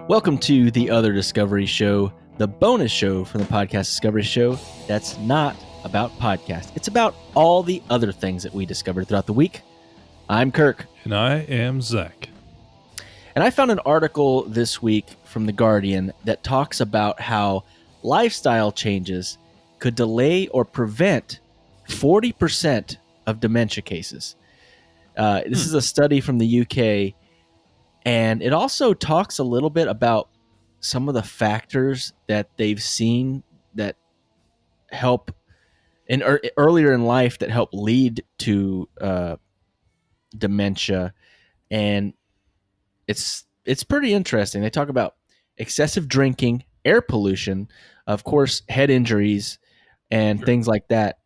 Welcome to the Other Discovery Show, the bonus show from the podcast Discovery Show that's not about podcasts. It's about all the other things that we discovered throughout the week. I'm Kirk. And I am Zach. And I found an article this week from The Guardian that talks about how lifestyle changes could delay or prevent 40% of dementia cases. This is a study from the UK, and it also talks a little bit about some of the factors that they've seen that help earlier in life that help lead to dementia. And it's pretty interesting. They talk about excessive drinking, air pollution, of course, head injuries, and things like that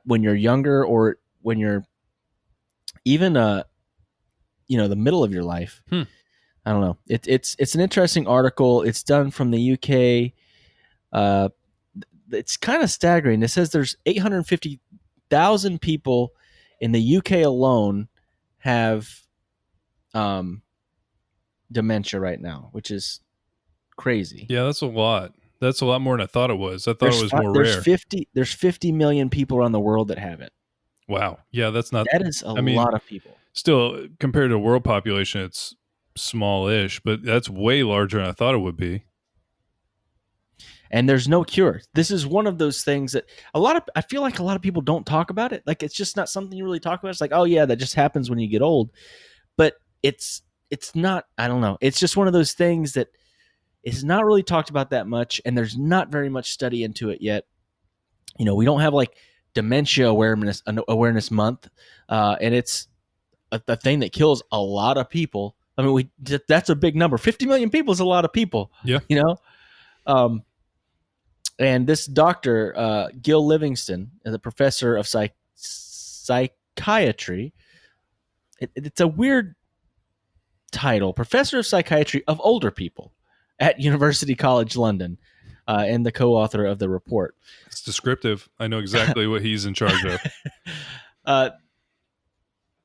when you're younger or when you're even the middle of your life. I don't know. It's an interesting article. It's done from the UK. It's kind of staggering. It says there's 850,000 people in the UK alone have dementia right now, which is crazy. Yeah, that's a lot. That's a lot more than I thought it was. I thought it was more rare. There's 50 million people around the world that have it. Wow. Yeah, that is a lot of people. Still, compared to the world population, it's small-ish, but that's way larger than I thought it would be. And there's no cure. This is one of those things that I feel like a lot of people don't talk about it. Like, it's just not something you really talk about. It's like, oh yeah, that just happens when you get old. But it's not, I don't know. It's just one of those things that is not really talked about that much, and there's not very much study into it yet. You know, we don't have like dementia awareness month, and it's a thing that kills a lot of people. I mean, that's a big number. 50 million people is a lot of people. Yeah. You know? And this doctor, Gil Livingston, the professor of psychiatry, it's a weird title, professor of psychiatry of older people at University College London, and the co-author of the report. It's descriptive. I know exactly what he's in charge of.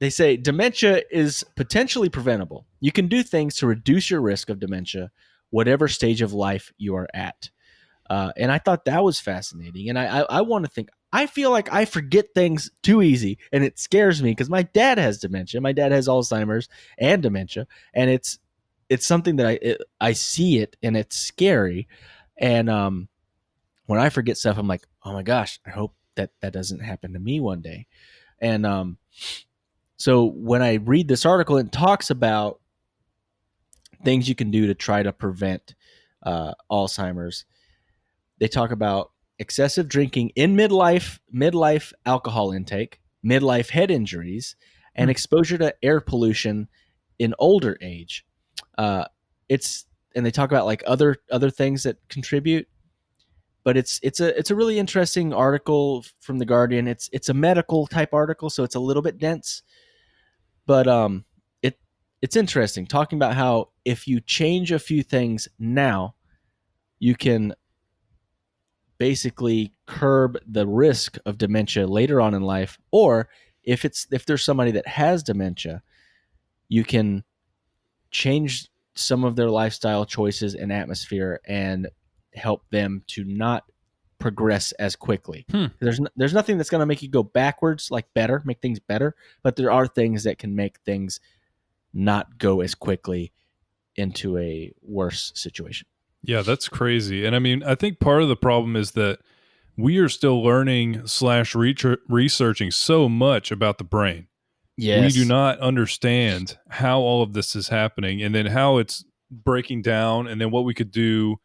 They say dementia is potentially preventable. You can do things to reduce your risk of dementia, whatever stage of life you are at. And I thought that was fascinating. And I want to think, I feel like I forget things too easy, and it scares me because my dad has dementia. My dad has Alzheimer's and dementia, and it's something that I see it, and it's scary. And when I forget stuff, I'm like, oh my gosh, I hope that doesn't happen to me one day. And so when I read this article, it talks about things you can do to try to prevent Alzheimer's. They talk about excessive drinking in midlife alcohol intake, midlife head injuries, and exposure to air pollution in older age. And they talk about like other things that contribute. But it's a really interesting article from The Guardian. It's a medical type article, so it's a little bit dense. But it's interesting talking about how if you change a few things now, you can basically curb the risk of dementia later on in life. Or if there's somebody that has dementia, you can change some of their lifestyle choices and atmosphere and help them to not progress as quickly. There's nothing that's going to make you go backwards, like make things better, but there are things that can make things not go as quickly into a worse situation. Yeah, that's crazy. And I mean, I think part of the problem is that we are still learning / researching so much about the brain. Yes. We do not understand how all of this is happening, and then how it's breaking down, and then what we could do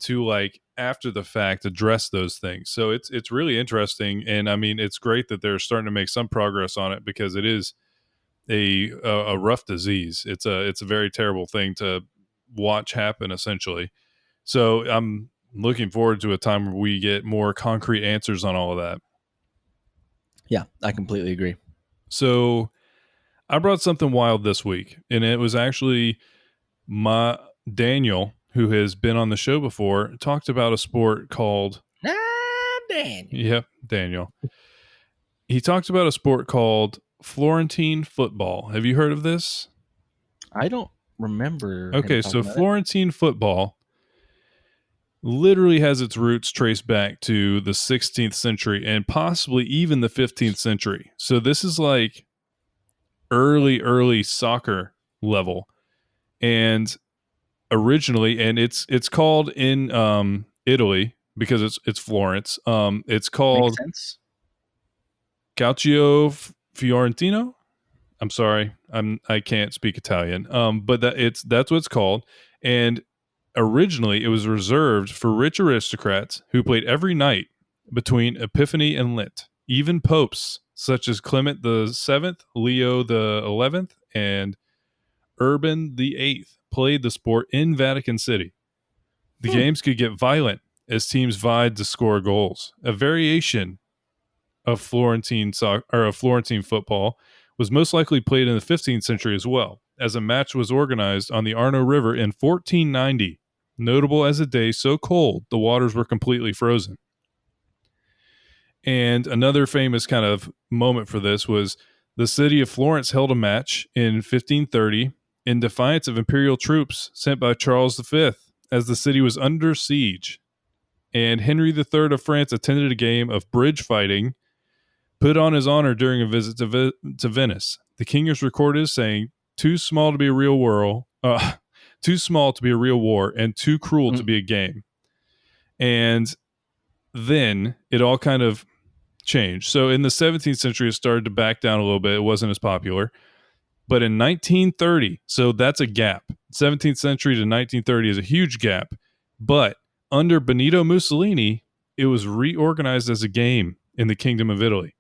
to, like, after the fact, address those things. So it's really interesting. And I mean, it's great that they're starting to make some progress on it, because it is a rough disease. It's a very terrible thing to watch happen, essentially. So I'm looking forward to a time where we get more concrete answers on all of that. Yeah, I completely agree. So I brought something wild this week, and it was actually my Daniel, who has been on the show before, talked about a sport called Daniel. Yep, Daniel. He talked about a sport called Florentine football. Have you heard of this? I don't remember him Okay, so talking about it. Florentine football literally has its roots traced back to the 16th century and possibly even the 15th century. So this is like early soccer level. And originally, and it's called in Italy because it's Florence. It's Makes called sense. Calcio Fiorentino. I'm sorry, I can't speak Italian. But that's what it's called. And originally, it was reserved for rich aristocrats who played every night between Epiphany and Lent. Even popes such as Clement the Seventh, Leo the 11th, and Urban the Eighth played the sport in Vatican City. The Hmm. games could get violent as teams vied to score goals. A variation of Florentine football was most likely played in the 15th century as well, as a match was organized on the Arno River in 1490, notable as a day so cold the waters were completely frozen. And another famous kind of moment for this was the city of Florence held a match in 1530 in defiance of imperial troops sent by Charles V as the city was under siege. And Henry III of France attended a game of bridge fighting put on his honor during a visit to Venice. The king is recorded as saying, "Too small to be a real war, too small to be a real war, and too cruel to Mm. be a game." And then it all kind of changed. So in the 17th century, it started to back down a little bit. It wasn't as popular. But in 1930, so that's a gap. 17th century to 1930 is a huge gap. But under Benito Mussolini, it was reorganized as a game in the Kingdom of Italy.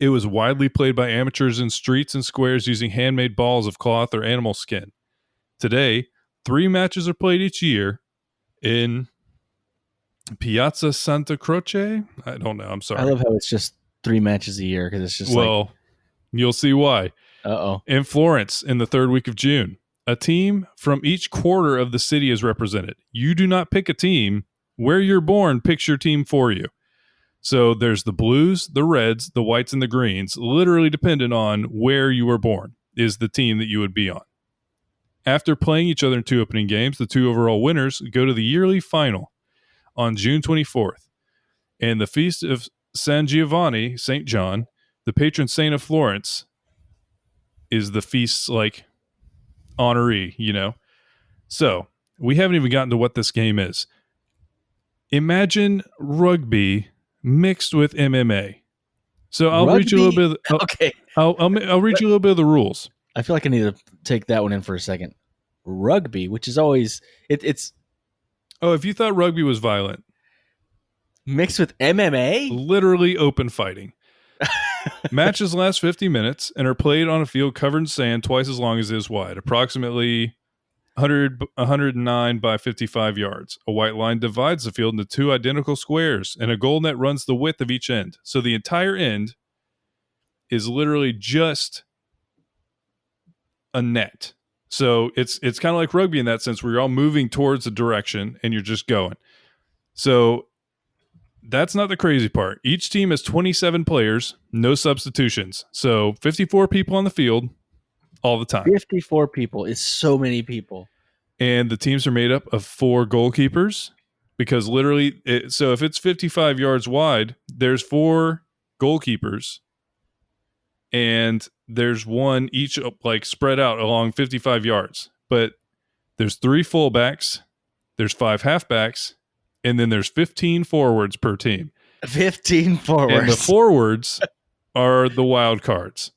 It was widely played by amateurs in streets and squares using handmade balls of cloth or animal skin. Today, 3 matches are played each year in Piazza Santa Croce. I don't know. I'm I sorry. love how it's just 3 matches a year because it's just like, Well, you'll see why. uh-oh. In Florence, in the 3rd week of June, a team from each quarter of the city is represented. You do not pick a team. Where you're born picks your team for you. So there's the blues, the reds, the whites, and the greens, literally dependent on where you were born, is the team that you would be on. After playing each other in 2 opening games, the 2 overall winners go to the yearly final on June 24th. And the feast of San Giovanni, St. John, the patron saint of Florence, is the feast's like honoree, you know? So we haven't even gotten to what this game is. Imagine rugby mixed with MMA. So I'll read you a little Rugby? bit. Okay. I'll read you a little bit of the rules. I feel like I need to take that one in for a second. Rugby, which is always it's Oh, if you thought rugby was violent, mixed with MMA. literally open fighting. Matches last 50 minutes and are played on a field covered in sand twice as long as it is wide, approximately 109 by 55 yards. A white line divides the field into 2 identical squares, and a goal net runs the width of each end. So the entire end is literally just a net. So it's kind of like rugby in that sense, where you're all moving towards a direction and you're just going. So that's not the crazy part. Each team has 27 players, no substitutions. So 54 people on the field all the time. 54 people is so many people. And the teams are made up of 4 goalkeepers because literally, so if it's 55 yards wide, there's 4 goalkeepers and there's one each like spread out along 55 yards. But there's 3 fullbacks, there's 5 halfbacks, and then there's 15 forwards per team. 15 forwards. And the forwards are the wild cards.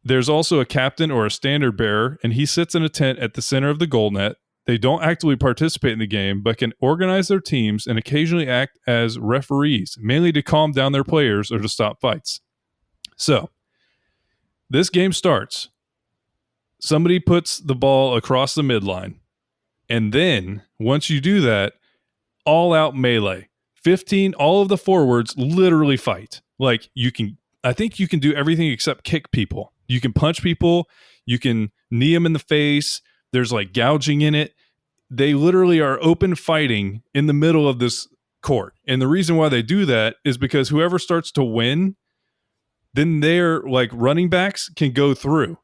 There's also a captain or a standard bearer, and he sits in a tent at the center of the goal net. They don't actively participate in the game, but can organize their teams and occasionally act as referees, mainly to calm down their players or to stop fights. So, this game starts. Somebody puts the ball across the midline, and then once you do that, all out melee. 15, all of the forwards literally fight. Like I think you can do everything except kick people. You can punch people, you can knee them in the face. There's like gouging in it. They literally are open fighting in the middle of this court. And the reason why they do that is because whoever starts to win, then their like running backs can go through.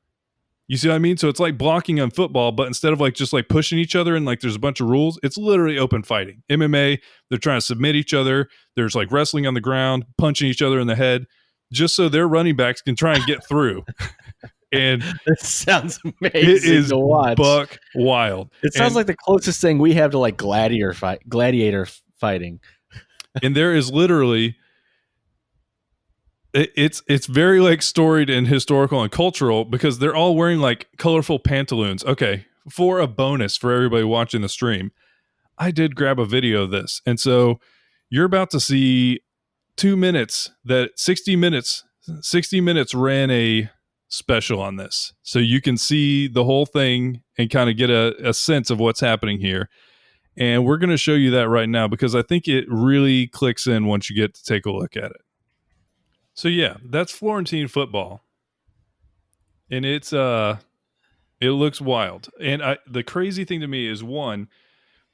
You see what I mean? So it's like blocking on football, but instead of like just like pushing each other and like there's a bunch of rules, it's literally open fighting. MMA, they're trying to submit each other. There's like wrestling on the ground, punching each other in the head, just so their running backs can try and get through. And It sounds it amazing is to watch. buck wild. It sounds like the closest thing we have to like gladiator fighting. And there is literally it's very like storied and historical and cultural because they're all wearing like colorful pantaloons. Okay, for a bonus for everybody watching the stream, I did grab a video of this, and so you're about to see 2 minutes that 60 minutes ran a special on this, so you can see the whole thing and kind of get a sense of what's happening here. And we're going to show you that right now because I think it really clicks in once you get to take a look at it. So yeah, that's Florentine football, and it looks wild. And the crazy thing to me is one,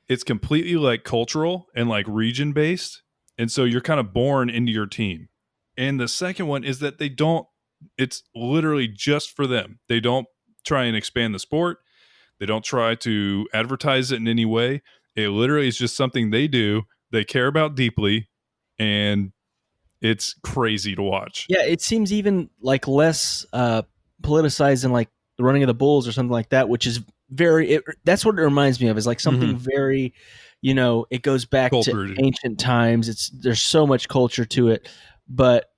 it's completely like cultural and like region based, and so you're kind of born into your team. And the second one is that they don't. It's literally just for them. They don't try and expand the sport. They don't try to advertise it in any way. It literally is just something they do. They care about deeply, and it's crazy to watch. Yeah, it seems even like less politicized than like the running of the bulls or something like that, which is that's what it reminds me of, is like something very, it goes back Culture. to ancient times. There's so much culture to it, but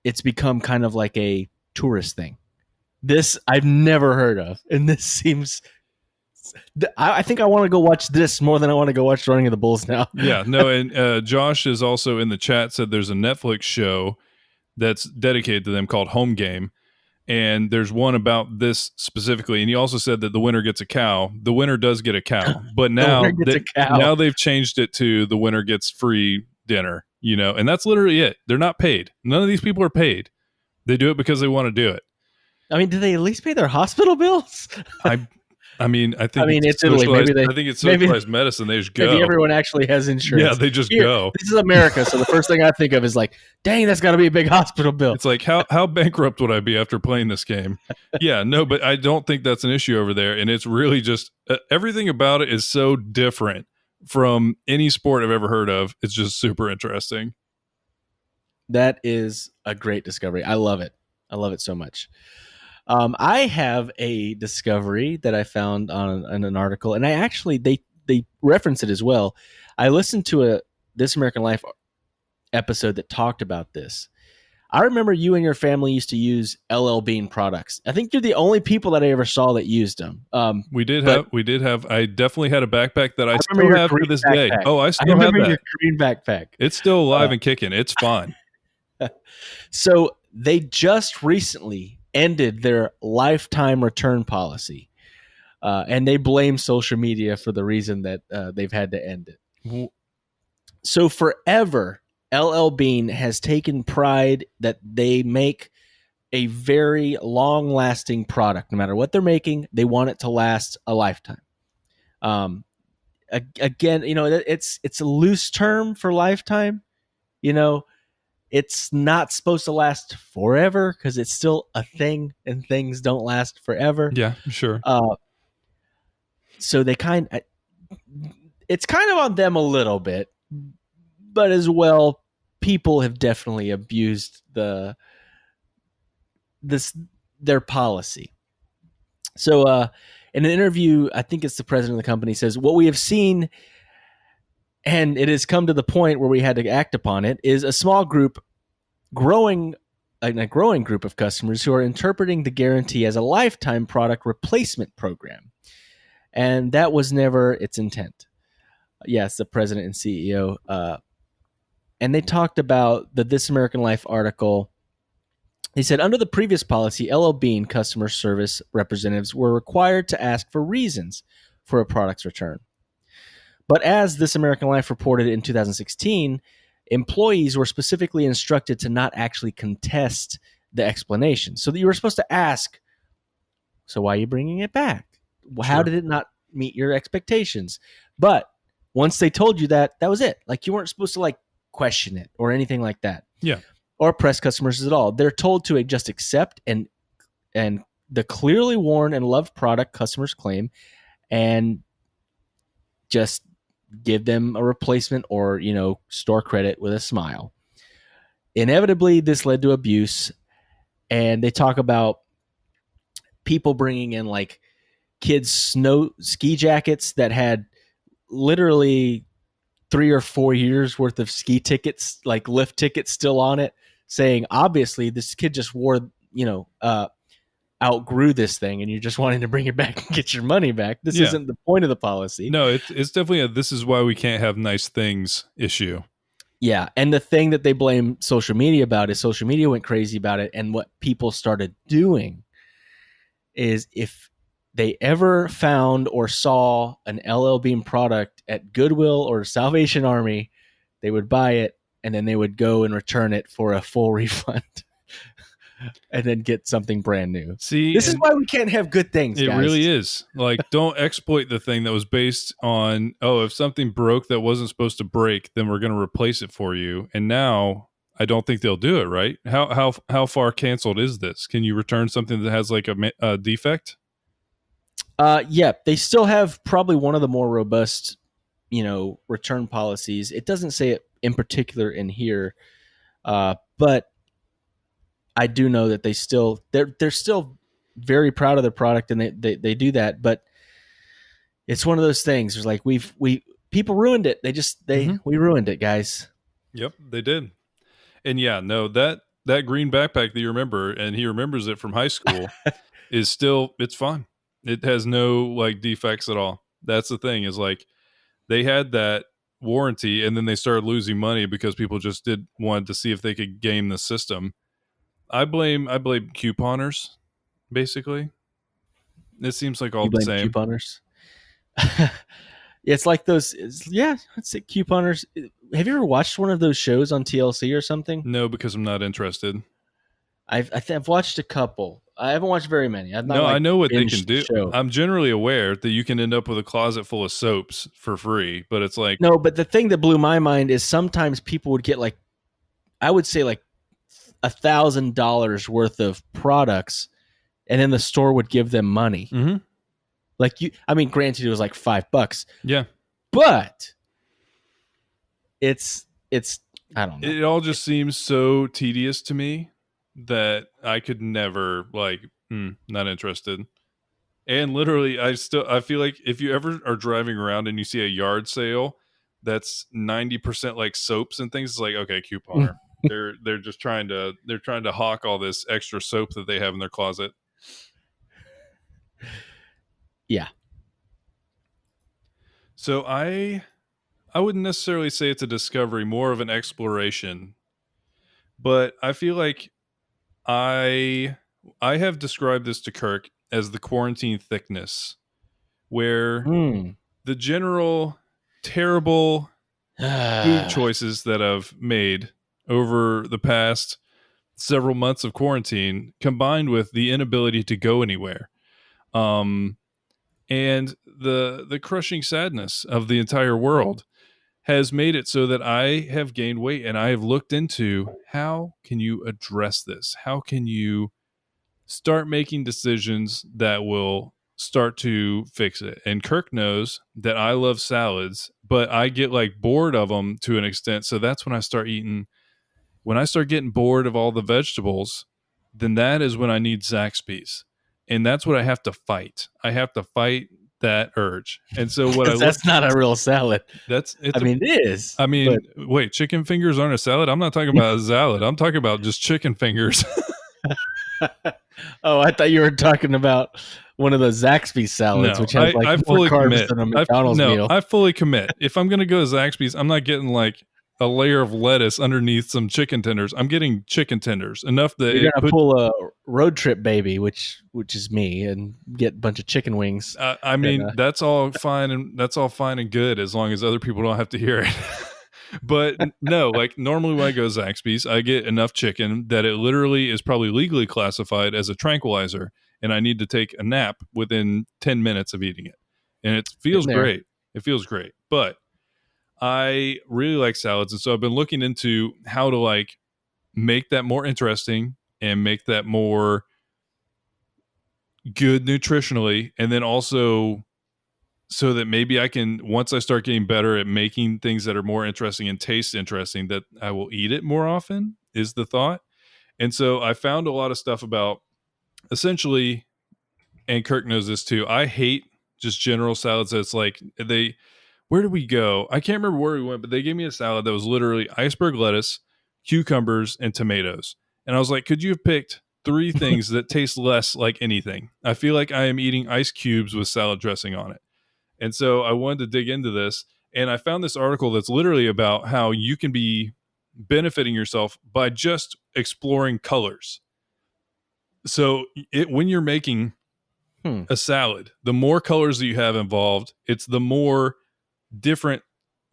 it's become kind of like a tourist thing. This I've never heard of, and this seems. I think I want to go watch this more than I want to go watch Running of the Bulls now. Yeah, no, and Josh is also in the chat said there's a Netflix show that's dedicated to them called Home Game, and there's one about this specifically. And he also said that the winner gets a cow. The winner does get a cow, but now now they've changed it to the winner gets free dinner. And that's literally it. They're not paid. None of these people are paid. They do it because they want to do it. I mean, do they at least pay their hospital bills? I mean, it's Italy. I think it's socialized medicine. They just go. Maybe everyone actually has insurance. Yeah, they just go. This is America, so the first thing I think of is like, dang, that's got to be a big hospital bill. It's like, how bankrupt would I be after playing this game? Yeah, no, but I don't think that's an issue over there. And it's really just everything about it is so different from any sport I've ever heard of. It's just super interesting. That is a great discovery. I love it. I love it so much. I have a discovery that I found on an article, and they reference it as well. I listened to a This American Life episode that talked about this. I remember you and your family used to use LL Bean products. I think you're the only people that I ever saw that used them. We did have. I definitely had a backpack that I still have to this day. Oh, I still have that. Your green backpack. It's still alive and kicking. It's fine. So they just recently ended their lifetime return policy, and they blame social media for the reason that they've had to end it. So forever, LL Bean has taken pride that they make a very long-lasting product. No matter what they're making, they want it to last a lifetime. Again, it's a loose term for lifetime. It's not supposed to last forever because it's still a thing, and things don't last forever. Yeah, sure. So it's kind of on them a little bit, but as well, people have definitely abused their policy. So in an interview, I think it's the president of the company says, what we have seen, and it has come to the point where we had to act upon it, is a small group a growing group of customers who are interpreting the guarantee as a lifetime product replacement program. And that was never its intent. Yes, the president and CEO. And they talked about the This American Life article. They said, under the previous policy, LL Bean customer service representatives were required to ask for reasons for a product's return. But as This American Life reported in 2016, employees were specifically instructed to not actually contest the explanation. So that you were supposed to ask, so why are you bringing it back? How did it not meet your expectations? But once they told you that, that was it. Like, you weren't supposed to like question it or anything like that. Yeah. Or press customers at all. They're told to just accept and the clearly worn and loved product customers claim and just give them a replacement or, store credit with a smile. Inevitably, this led to abuse. And they talk about people bringing in like kids' snow ski jackets that had literally 3 or 4 years worth of ski tickets, like lift tickets still on it, saying obviously this kid just outgrew this thing and you're just wanting to bring it back and get your money back. This Yeah. isn't the point of the policy. No, it's definitely a this is why we can't have nice things issue. Yeah. And the thing that they blame social media about is social media went crazy about it. And what people started doing is if they ever found or saw an LL Bean product at Goodwill or Salvation Army, they would buy it and then they would go and return it for a full refund and then get something brand new. See, this is why we can't have good things, it guys. really is. Like, don't exploit the thing that was based on, if something broke that wasn't supposed to break, then we're going to replace it for you. And now I don't think they'll do it, right? How far canceled is this? Can you return something that has like a defect? Yeah, they still have probably one of the more robust, return policies. It doesn't say it in particular in here, but I do know that they're still very proud of their product and they do that. But it's one of those things. There's like people ruined it. We ruined it, guys. Yep, they did. And yeah, no, that green backpack that you remember, and he remembers it from high school, it's fine. It has no like defects at all. That's the thing, is like they had that warranty and then they started losing money because people just wanted to see if they could game the system. I blame couponers, basically. It seems like all You the blame same. couponers. It's like those. Let's say couponers. Have you ever watched one of those shows on TLC or something? No, because I'm not interested. I've watched a couple. I haven't watched very many. I've not. No, I know what they can binged do. the show. I'm generally aware that you can end up with a closet full of soaps for free, but it's like, No, but the thing that blew my mind is sometimes people would get like, I would say like $1,000 worth of products, and then the store would give them money. Mhm. Like granted, it was like $5. Yeah, but it's I don't know. it all just seems so tedious to me that I could never not interested. And literally, I feel like if you ever are driving around and you see a yard sale that's 90% like soaps and things, it's like, okay, couponer. they're just trying to hawk all this extra soap that they have in their closet. Yeah. So I wouldn't necessarily say it's a discovery, more of an exploration. But I feel like I have described this to Kirk as the quarantine thickness, where the general terrible food choices that I've made over the past several months of quarantine, combined with the inability to go anywhere, and the crushing sadness of the entire world, has made it so that I have gained weight. And I have looked into, how can you address this? How can you start making decisions that will start to fix it? And Kirk knows that I love salads, but I get like bored of them to an extent. So that's when I start eating. When I start getting bored of all the vegetables, then that is when I need Zaxby's. And that's what I have to fight. I have to fight that urge. And so what that's not a real salad. It is. I mean, wait, chicken fingers aren't a salad? I'm not talking about a salad. I'm talking about just chicken fingers. Oh, I thought you were talking about one of those Zaxby's salads, which has like more carbs than a McDonald's meal. I fully commit. If I'm going to go to Zaxby's, I'm not getting like a layer of lettuce underneath some chicken tenders. I'm getting chicken tenders, enough that you're gonna pull a road trip baby, which is me, and get a bunch of chicken wings. I mean, that's all fine and good as long as other people don't have to hear it. But no, like normally when I go to Zaxby's, I get enough chicken that it literally is probably legally classified as a tranquilizer, and I need to take a nap within 10 minutes of eating it. And it feels great. It feels great. But I really like salads, and so I've been looking into how to like make that more interesting and make that more good nutritionally, and then also so that maybe I can, once I start getting better at making things that are more interesting and taste interesting, that I will eat it more often, is the thought. And so I found a lot of stuff about, essentially, and Kirk knows this too, I hate just general salads that's like, where did we go? I can't remember where we went, but they gave me a salad that was literally iceberg lettuce, cucumbers, and tomatoes. And I was like, could you have picked three things that taste less like anything? I feel like I am eating ice cubes with salad dressing on it. And so I wanted to dig into this. And I found this article that's literally about how you can be benefiting yourself by just exploring colors. So when you're making a salad, the more colors that you have involved, it's the more different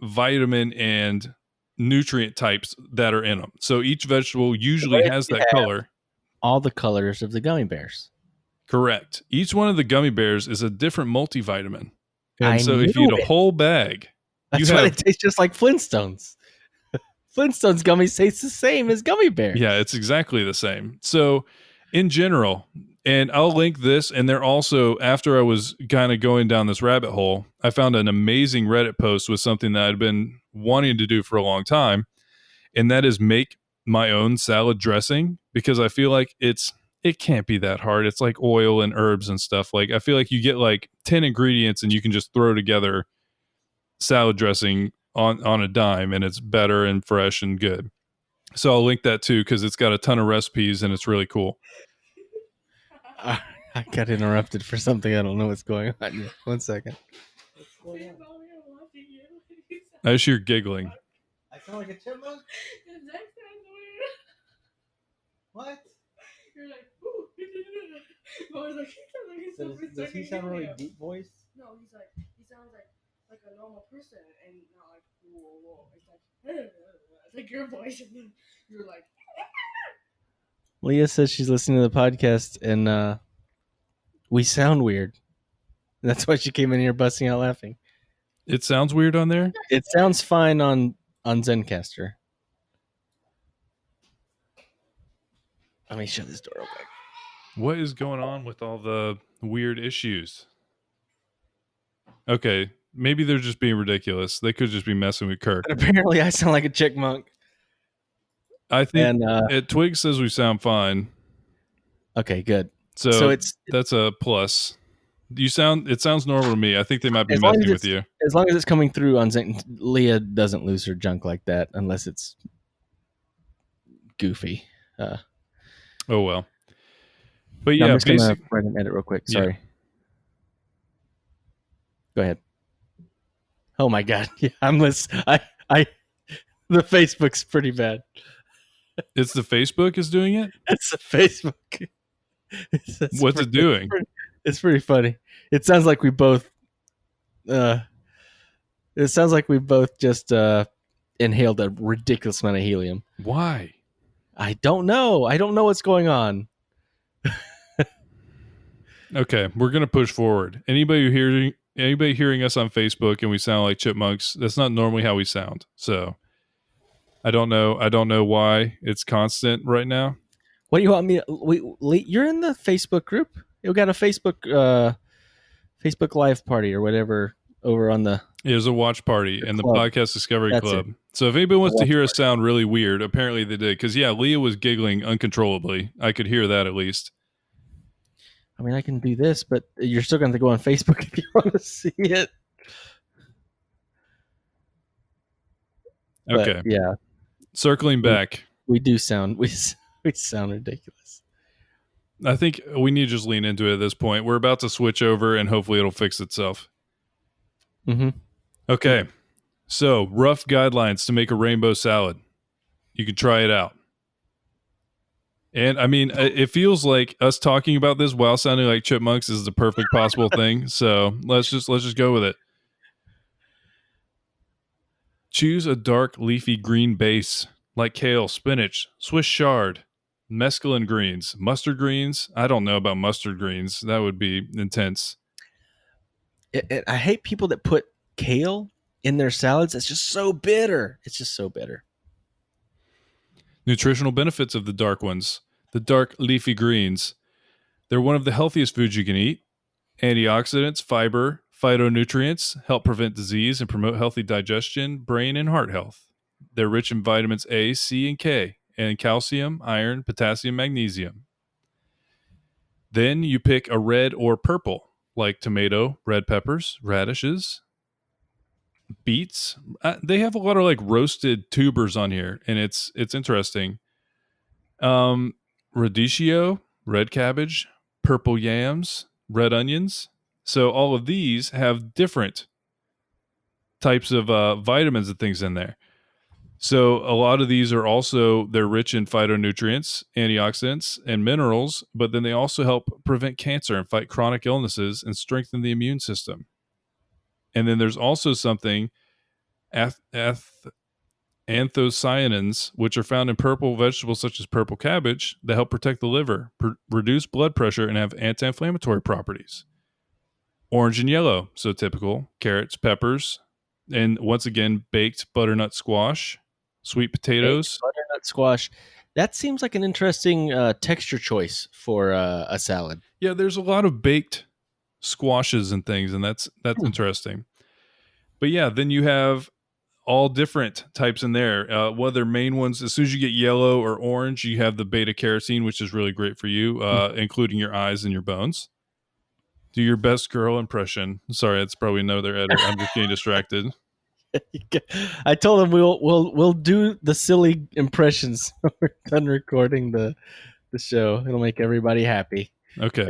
vitamin and nutrient types that are in them. So each vegetable usually has You that have color. all the colors of the gummy bears. Correct. Each one of the gummy bears is a different multivitamin. And I so if you knew eat a it. whole bag, That's you why they have, taste just like Flintstones. Flintstones gummies taste the same as gummy bears. yeah, it's exactly the same. So in general, and I'll link this, and they're also, after I was kind of going down this rabbit hole, I found an amazing Reddit post with something that I'd been wanting to do for a long time, and that is make my own salad dressing, because I feel like it can't be that hard. It's like oil and herbs and stuff. Like I feel like you get like 10 ingredients and you can just throw together salad dressing on a dime, and it's better and fresh and good. So I'll link that too, because it's got a ton of recipes and it's really cool. I got interrupted for something. I don't know what's going on. Here. 1 second. I just hear giggling. I sound like a chipmunk? What? You're like, ooh. So does he sound really deep voice? No, he sounds like a normal person and not like whoa. It's like your voice, and then you're like. Leah says she's listening to the podcast and we sound weird. That's why she came in here busting out laughing. It sounds weird on there. It sounds fine on Zencaster. Let me shut this door real quick. What is going on with all the weird issues? Okay, maybe they're just being ridiculous. They could just be messing with Kirk. But apparently I sound like a chickmunk. I think And Twig says we sound fine. okay, good. So it's that's a plus. It sounds normal to me. I think they might be as long messing as with you. as long as it's coming through on Zen. Leah doesn't lose her junk like that unless it's goofy. Oh well. But No, yeah, I'm just gonna write an edit real quick. Yeah. Sorry. Go ahead. Oh my god. Yeah, I'm listening. The Facebook's pretty bad. It's the Facebook is doing it. It's the Facebook. What's it doing? It's pretty funny. It sounds like we both. It sounds like we both just inhaled a ridiculous amount of helium. Why? I don't know. I don't know what's going on. Okay, we're gonna push forward. Anybody hearing us on Facebook and we sound like chipmunks, that's not normally how we sound. So I don't know why it's constant right now. What do you want me? You're in the Facebook group. You got a Facebook Live party or whatever over on the. There's a watch party and the club. Podcast Discovery That's Club. it. So if anybody wants to watch hear us sound really weird, apparently they did. Because yeah, Leah was giggling uncontrollably. I could hear that at least. I mean, I can do this, but you're still going to go on Facebook if you want to see it. Okay. But, yeah. Circling back. We do sound we sound ridiculous. I think we need to just lean into it at this point. We're about to switch over and hopefully it'll fix itself. Mm-hmm. Okay. So, rough guidelines to make a rainbow salad. You can try it out. And I mean, it feels like us talking about this while sounding like chipmunks is the perfect possible thing. So let's just go with it. Choose a dark leafy green base like kale, spinach, Swiss chard, mesclun greens, mustard greens. I don't know about mustard greens. That would be intense. I hate people that put kale in their salads. It's just so bitter. It's just so bitter. Nutritional benefits of the dark ones. The dark leafy greens. They're one of the healthiest foods you can eat. Antioxidants, fiber, phytonutrients help prevent disease and promote healthy digestion, brain, and heart health. They're rich in vitamins A, C, and K, and calcium, iron, potassium, magnesium. Then you pick a red or purple, like tomato, red peppers, radishes, beets. They have a lot of like roasted tubers on here, and it's interesting. Radicchio, red cabbage, purple yams, red onions. So all of these have different types of vitamins and things in there. So a lot of these are also, they're rich in phytonutrients, antioxidants, and minerals, but then they also help prevent cancer and fight chronic illnesses and strengthen the immune system. And then there's also something, anthocyanins, which are found in purple vegetables such as purple cabbage, that help protect the liver, reduce blood pressure, and have anti-inflammatory properties. Orange and yellow, so typical. Carrots, peppers, and once again, baked butternut squash, sweet potatoes. Baked butternut squash. That seems like an interesting texture choice for a salad. Yeah, there's a lot of baked squashes and things, and that's interesting. But yeah, then you have all different types in there. One of their main ones, as soon as you get yellow or orange, you have the beta carotene, which is really great for you, including your eyes and your bones. Do your best girl impression. Sorry, that's probably another edit. I'm just getting distracted. I told him we'll do the silly impressions when we're done recording the show. It'll make everybody happy. Okay.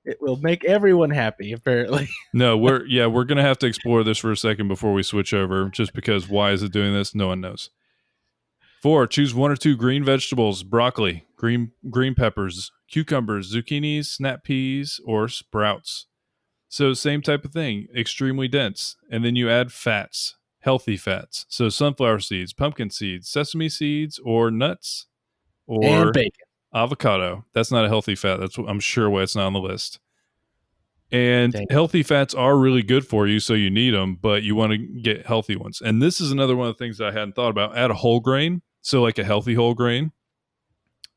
It will make everyone happy, apparently. No, we're gonna have to explore this for a second before we switch over, just because why is it doing this? No one knows. 4, choose 1 or 2 green vegetables: broccoli, green peppers, cucumbers, zucchinis, snap peas, or sprouts. So same type of thing, extremely dense. And then you add fats, healthy fats. So sunflower seeds, pumpkin seeds, sesame seeds, or nuts, or And bacon. avocado. That's not a healthy fat. That's I'm sure why it's not on the list. And Dang. healthy fats are really good for you, so you need them, but you want to get healthy ones. And this is another one of the things that I hadn't thought about. Add a whole grain, so like a healthy whole grain.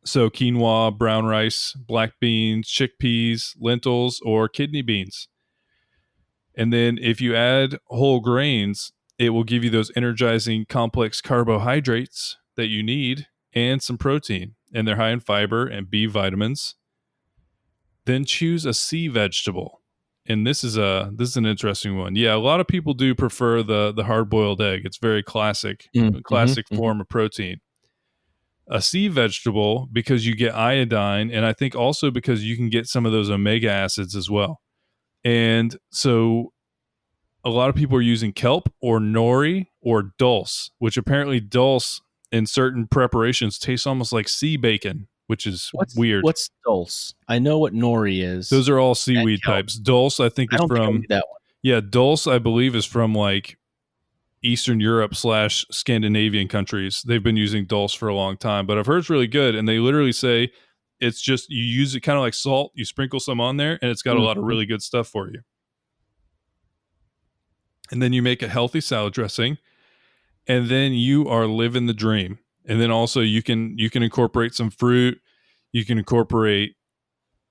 So quinoa, brown rice, black beans, chickpeas, lentils, or kidney beans. And then if you add whole grains, it will give you those energizing complex carbohydrates that you need and some protein. And they're high in fiber and B vitamins. Then choose a sea vegetable. And this is an interesting one. Yeah, a lot of people do prefer the hard-boiled egg. It's very classic form of protein. A sea vegetable, because you get iodine, and I think also because you can get some of those omega acids as well. And so a lot of people are using kelp or nori or dulse, which apparently dulse in certain preparations tastes almost like sea bacon, which is weird. What's dulse? I know what nori is. Those are all seaweed types. Dulse, I think, is from that one. Yeah, dulse, I believe, is from like Eastern Europe / Scandinavian countries. They've been using dulse for a long time, but I've heard it's really good. And they literally say it's just, you use it kind of like salt, you sprinkle some on there, and it's got a lot of really good stuff for you. And then you make a healthy salad dressing, and then you are living the dream. And then also you can incorporate some fruit. You can incorporate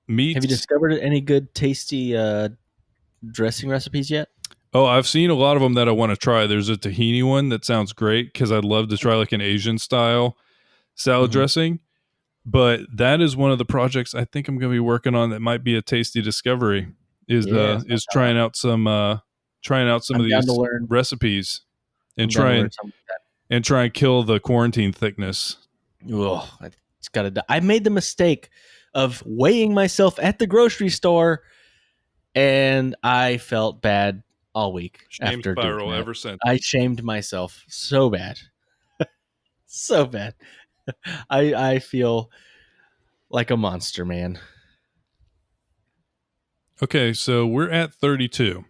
meat. Have you discovered any good, tasty dressing recipes yet? Oh, I've seen a lot of them that I want to try. There's a tahini one that sounds great because I'd love to try like an Asian style salad dressing. But that is one of the projects I think I'm going to be working on that might be a tasty discovery. Is trying out some of these recipes and try and kill the quarantine thickness. Oh, it's got to die. I made the mistake of weighing myself at the grocery store, and I felt bad all week. Shame after spiral doing that. ever since. I shamed myself so bad. So bad. I feel like a monster, man. Okay, so we're at 32.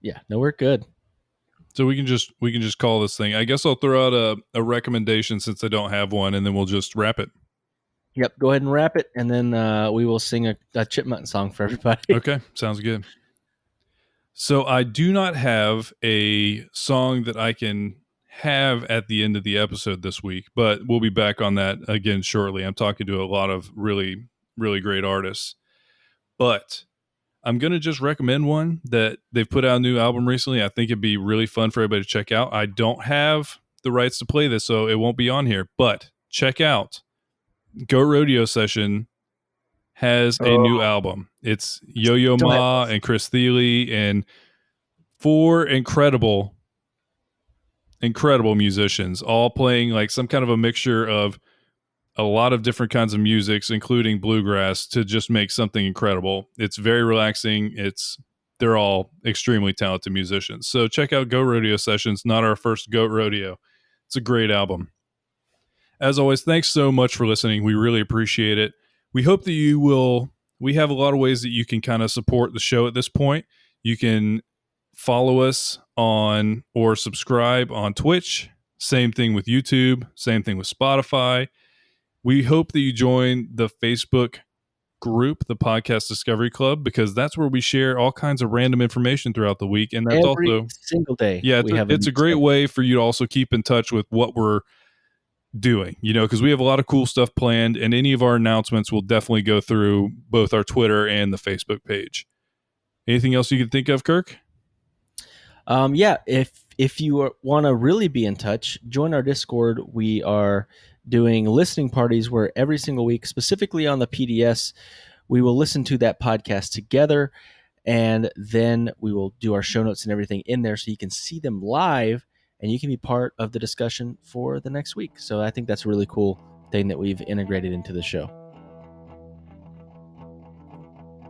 Yeah, no, we're good. So we can just call this thing. I guess I'll throw out a recommendation since I don't have one, and then we'll just wrap it. Yep, go ahead and wrap it, and then we will sing a chipmunk song for everybody. Okay, sounds good. So I do not have a song that I can have at the end of the episode this week, but we'll be back on that again shortly. I'm talking to a lot of really, really great artists. But I'm going to just recommend one that they've put out a new album recently. I think it'd be really fun for everybody to check out. I don't have the rights to play this, so it won't be on here. But check out Go Rodeo Session has a new album. It's Yo-Yo Don't have Ma this. and Chris Thiele and 4 incredible musicians, all playing like some kind of a mixture of a lot of different kinds of musics, including bluegrass, to just make something incredible. It's very relaxing. They're all extremely talented musicians. So check out Go Rodeo Sessions, not our first Goat Rodeo. It's a great album. As always, thanks so much for listening. We really appreciate it. We hope that you will. We have a lot of ways that you can kind of support the show at this point. You can follow us on or subscribe on Twitch. Same thing with YouTube. Same thing with Spotify. We hope that you join the Facebook group, the Podcast Discovery Club, because that's where we share all kinds of random information throughout the week. And that's Every also, single day. yeah, we have it's a great way for you to also keep in touch with what we're doing, because we have a lot of cool stuff planned, and any of our announcements will definitely go through both our Twitter and the Facebook page. Anything else you can think of, Kirk? Yeah, if you want to really be in touch, join our Discord. We are doing listening parties where every single week, specifically on the PDS, we will listen to that podcast together, and then we will do our show notes and everything in there so you can see them live and you can be part of the discussion for the next week. So I think that's a really cool thing that we've integrated into the show.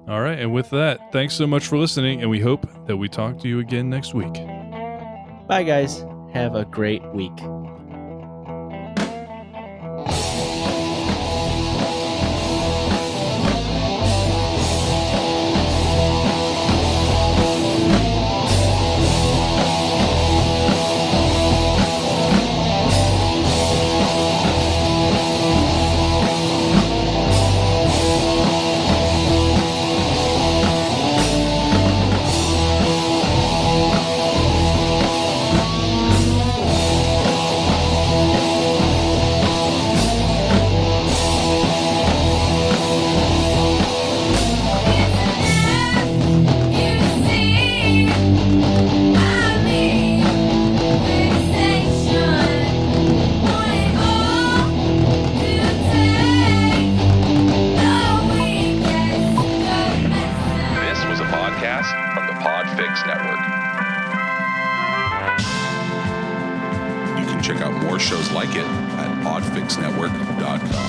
All right, and with that, thanks so much for listening, and we hope that we talk to you again next week. Bye, guys. Have a great week. Check out more shows like it at podfixnetwork.com.